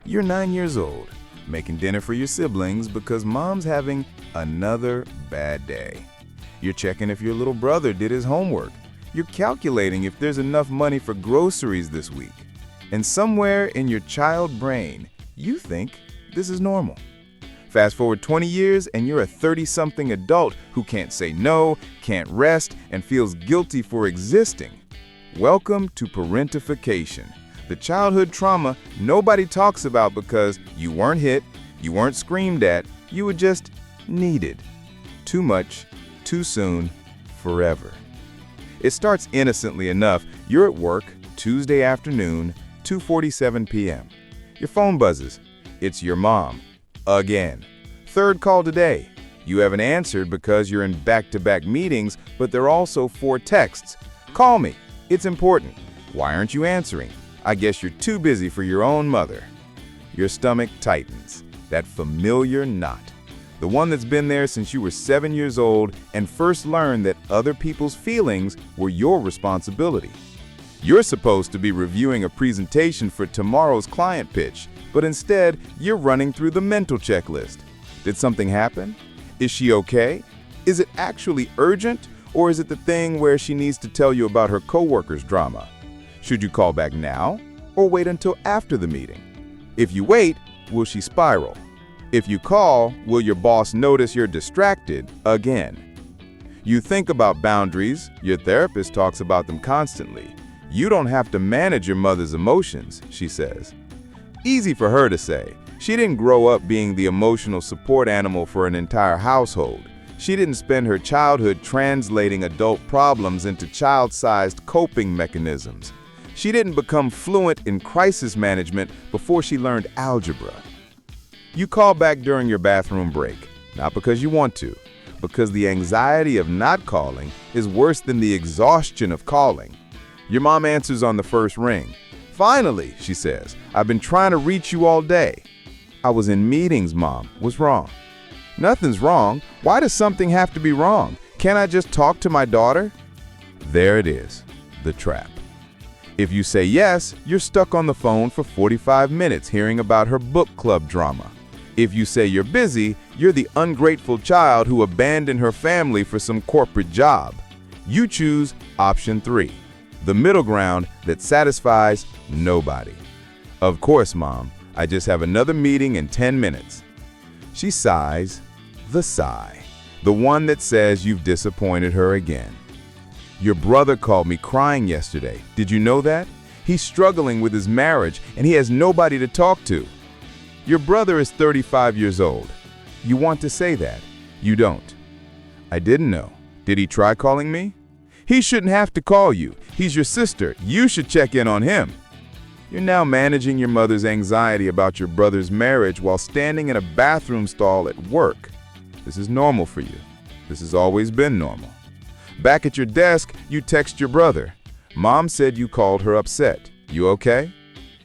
You're 9 years old, making dinner for your siblings because mom's having another bad day. You're checking if your little brother did his homework. You're calculating if there's enough money for groceries this week. And somewhere in your child brain, you think this is normal. Fast forward 20 years and you're a 30-something adult who can't say no, can't rest, and feels guilty for existing. Welcome to parentification, the childhood trauma nobody talks about because you weren't hit, you weren't screamed at, you were just needed. Too much, too soon, forever. It starts innocently enough. You're at work, Tuesday afternoon, 2:47 p.m. Your phone buzzes. It's your mom. Again. Third call today. You haven't answered because you're in back-to-back meetings, but there are also 4 texts. Call me. It's important. Why aren't you answering? I guess you're too busy for your own mother. Your stomach tightens. That familiar knot. The one that's been there since you were 7 years old and first learned that other people's feelings were your responsibility. You're supposed to be reviewing a presentation for tomorrow's client pitch, but instead, you're running through the mental checklist. Did something happen? Is she okay? Is it actually urgent? Or is it the thing where she needs to tell you about her coworker's drama? Should you call back now or wait until after the meeting? If you wait, will she spiral? If you call, will your boss notice you're distracted again? You think about boundaries. Your therapist talks about them constantly. You don't have to manage your mother's emotions, she says. Easy for her to say. She didn't grow up being the emotional support animal for an entire household. She didn't spend her childhood translating adult problems into child-sized coping mechanisms. She didn't become fluent in crisis management before she learned algebra. You call back during your bathroom break, not because you want to, because the anxiety of not calling is worse than the exhaustion of calling. Your mom answers on the first ring. Finally, she says, I've been trying to reach you all day. I was in meetings, Mom. What's wrong? Nothing's wrong. Why does something have to be wrong? Can't I just talk to my daughter? There it is, the trap. If you say yes, you're stuck on the phone for 45 minutes hearing about her book club drama. If you say you're busy, you're the ungrateful child who abandoned her family for some corporate job. You choose option 3, the middle ground that satisfies nobody. Of course, Mom, I just have another meeting in 10 minutes. She sighs, the sigh, the one that says you've disappointed her again. Your brother called me crying yesterday. Did you know that? He's struggling with his marriage and he has nobody to talk to. Your brother is 35 years old. You want to say that. You don't. I didn't know. Did he try calling me? He shouldn't have to call you. He's your sister. You should check in on him. You're now managing your mother's anxiety about your brother's marriage while standing in a bathroom stall at work. This is normal for you. This has always been normal. Back at your desk, you text your brother. Mom said you called her upset. You okay?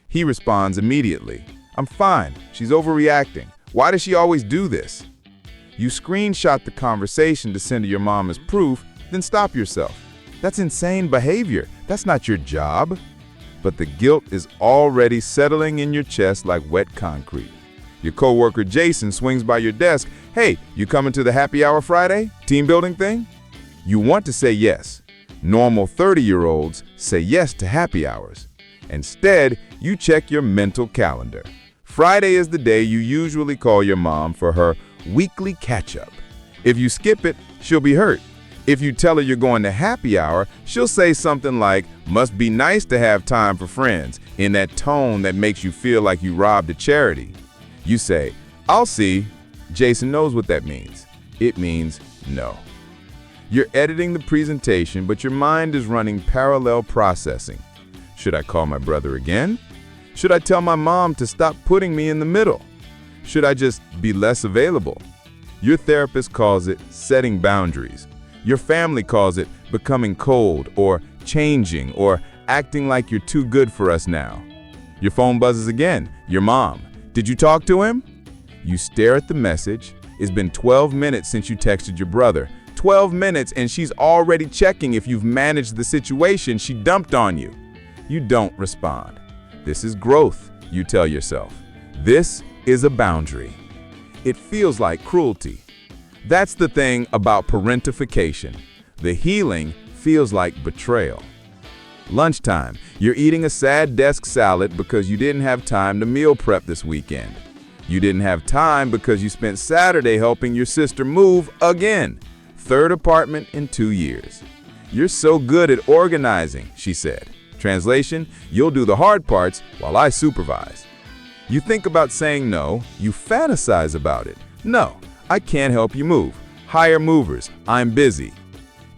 He responds immediately. I'm fine. She's overreacting. Why does she always do this? You screenshot the conversation to send to your mom as proof, then stop yourself. That's insane behavior. That's not your job. But the guilt is already settling in your chest like wet concrete. Your coworker Jason swings by your desk. Hey, you coming to the happy hour Friday? Team building thing? You want to say yes. Normal 30-year-olds say yes to happy hours. Instead, you check your mental calendar. Friday is the day you usually call your mom for her weekly catch-up. If you skip it, she'll be hurt. If you tell her you're going to happy hour, she'll say something like, must be nice to have time for friends, in that tone that makes you feel like you robbed a charity. You say, I'll see. Jason knows what that means. It means no. You're editing the presentation, but your mind is running parallel processing. Should I call my brother again? Should I tell my mom to stop putting me in the middle? Should I just be less available? Your therapist calls it setting boundaries. Your family calls it becoming cold or changing or acting like you're too good for us now. Your phone buzzes again. Your mom. Did you talk to him? You stare at the message. It's been 12 minutes since you texted your brother. 12 minutes and she's already checking if you've managed the situation she dumped on you. You don't respond. This is growth, you tell yourself. This is a boundary. It feels like cruelty. That's the thing about parentification. The healing feels like betrayal. Lunchtime, you're eating a sad desk salad because you didn't have time to meal prep this weekend. You didn't have time because you spent Saturday helping your sister move again. Third apartment in 2 years. You're so good at organizing, she said. Translation, you'll do the hard parts while I supervise. You think about saying no, you fantasize about it. No, I can't help you move. Hire movers, I'm busy.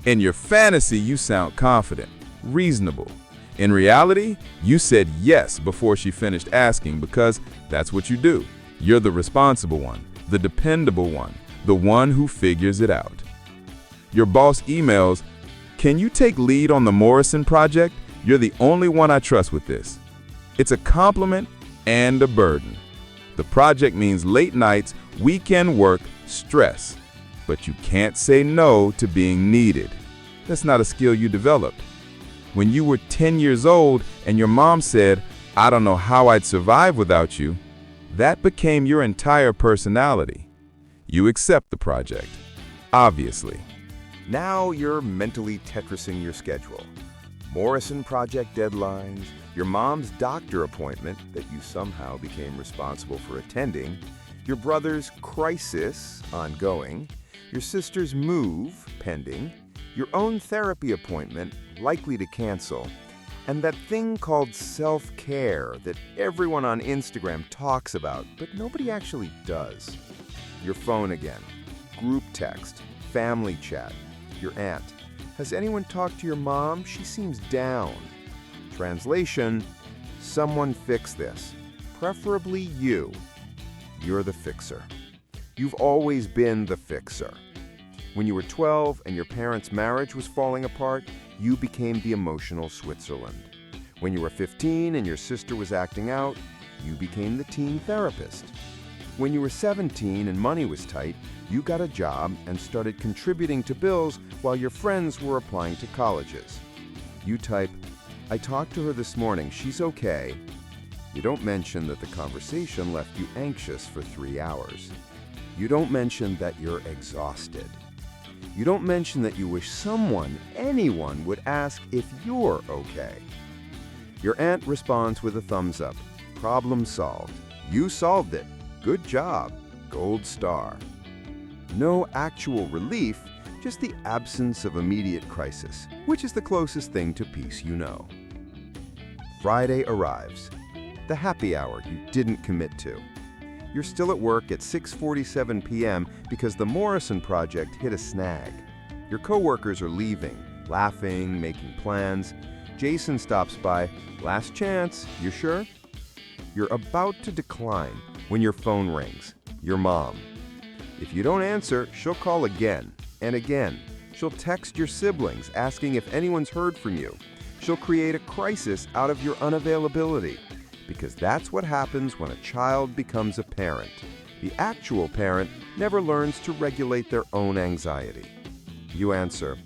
In your fantasy, you sound confident, reasonable. In reality, you said yes before she finished asking because that's what you do. You're the responsible one, the dependable one, the one who figures it out. Your boss emails, "Can you take lead on the Morrison Project? You're the only one I trust with this." It's a compliment and a burden. The project means late nights, weekend work, stress. But you can't say no to being needed. That's not a skill you developed. When you were 10 years old and your mom said, "I don't know how I'd survive without you," that became your entire personality. You accept the project, obviously. Now you're mentally Tetrising your schedule. Morrison Project deadlines, your mom's doctor appointment that you somehow became responsible for attending, your brother's crisis ongoing, your sister's move pending, your own therapy appointment likely to cancel, and that thing called self-care that everyone on Instagram talks about, but nobody actually does. Your phone again, group text, family chat, your aunt. Has anyone talked to your mom? She seems down. Translation, someone fix this. Preferably you. You're the fixer. You've always been the fixer. When you were 12 and your parents' marriage was falling apart, you became the emotional Switzerland. When you were 15 and your sister was acting out, you became the teen therapist. When you were 17 and money was tight, you got a job and started contributing to bills while your friends were applying to colleges. You type, "I talked to her this morning, she's okay." You don't mention that the conversation left you anxious for 3 hours. You don't mention that you're exhausted. You don't mention that you wish someone, anyone, would ask if you're okay. Your aunt responds with a thumbs up. Problem solved. You solved it. Good job. Gold star. No actual relief, just the absence of immediate crisis, which is the closest thing to peace you know. Friday arrives. The happy hour you didn't commit to. You're still at work at 6:47 p.m. because the Morrison Project hit a snag. Your coworkers are leaving, laughing, making plans. Jason stops by. "Last chance, you sure?" You're about to decline when your phone rings. Your mom. If you don't answer, she'll call again and again. She'll text your siblings asking if anyone's heard from you. She'll create a crisis out of your unavailability. Because that's what happens when a child becomes a parent. The actual parent never learns to regulate their own anxiety. You answer,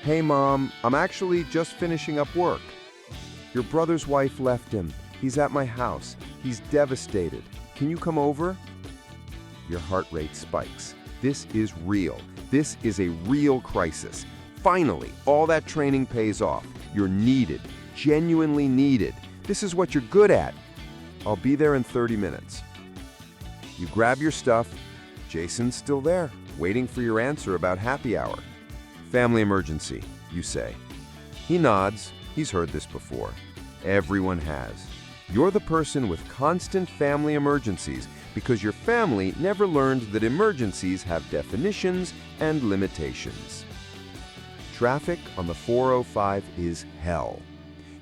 "Hey mom, I'm actually just finishing up work." Your brother's wife left him. He's at my house. He's devastated. Can you come over? Your heart rate spikes. This is real. This is a real crisis. Finally, all that training pays off. You're needed, genuinely needed. This is what you're good at. I'll be there in 30 minutes. You grab your stuff. Jason's still there, waiting for your answer about happy hour. "Family emergency," you say. He nods. He's heard this before. Everyone has. You're the person with constant family emergencies because your family never learned that emergencies have definitions and limitations. Traffic on the 405 is hell.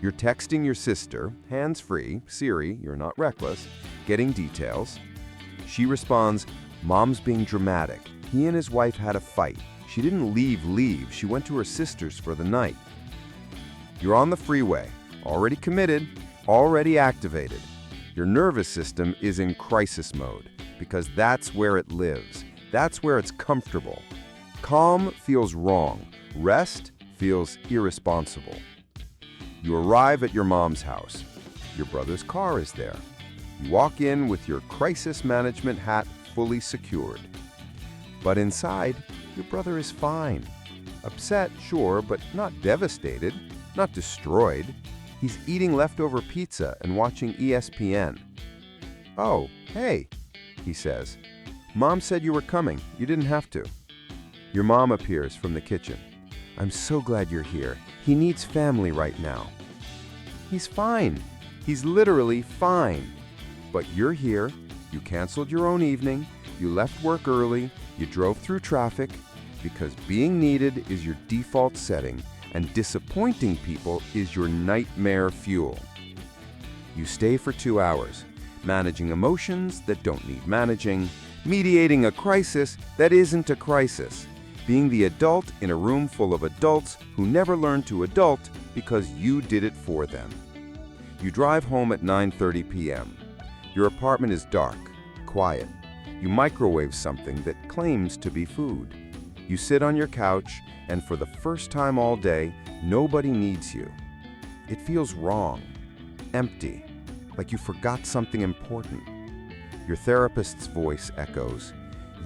You're texting your sister, hands-free, Siri, you're not reckless, getting details. She responds, "Mom's being dramatic. He and his wife had a fight. She didn't leave. She went to her sister's for the night." You're on the freeway, already committed, already activated. Your nervous system is in crisis mode because that's where it lives. That's where it's comfortable. Calm feels wrong. Rest feels irresponsible. You arrive at your mom's house. Your brother's car is there. You walk in with your crisis management hat fully secured. But inside, your brother is fine. Upset, sure, but not devastated, not destroyed. He's eating leftover pizza and watching ESPN. "Oh, hey," he says. "Mom said you were coming. You didn't have to." Your mom appears from the kitchen. "I'm so glad you're here. He needs family right now." He's fine. He's literally fine. But you're here, you canceled your own evening, you left work early, you drove through traffic, because being needed is your default setting and disappointing people is your nightmare fuel. You stay for 2 hours, managing emotions that don't need managing, mediating a crisis that isn't a crisis, being the adult in a room full of adults who never learned to adult because you did it for them. You drive home at 9:30 p.m. Your apartment is dark, quiet. You microwave something that claims to be food. You sit on your couch, and for the first time all day, nobody needs you. It feels wrong, empty, like you forgot something important. Your therapist's voice echoes,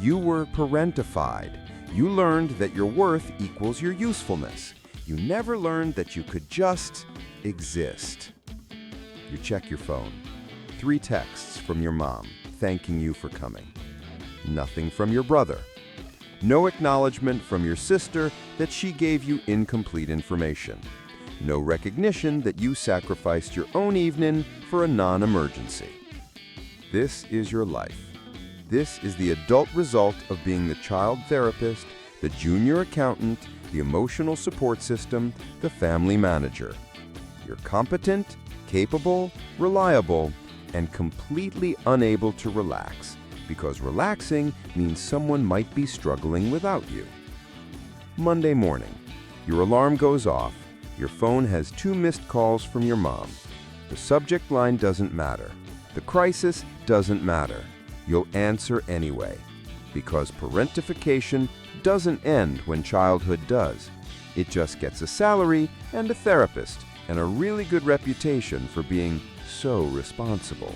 "You were parentified. You learned that your worth equals your usefulness. You never learned that you could just exist." You check your phone. 3 texts from your mom thanking you for coming. Nothing from your brother. No acknowledgement from your sister that she gave you incomplete information. No recognition that you sacrificed your own evening for a non-emergency. This is your life. This is the adult result of being the child therapist, the junior accountant, the emotional support system, the family manager. You're competent, capable, reliable, and completely unable to relax, because relaxing means someone might be struggling without you. Monday morning, your alarm goes off, your phone has 2 missed calls from your mom. The subject line doesn't matter. The crisis doesn't matter. You'll answer anyway, because parentification doesn't end when childhood does. It just gets a salary and a therapist and a really good reputation for being so responsible.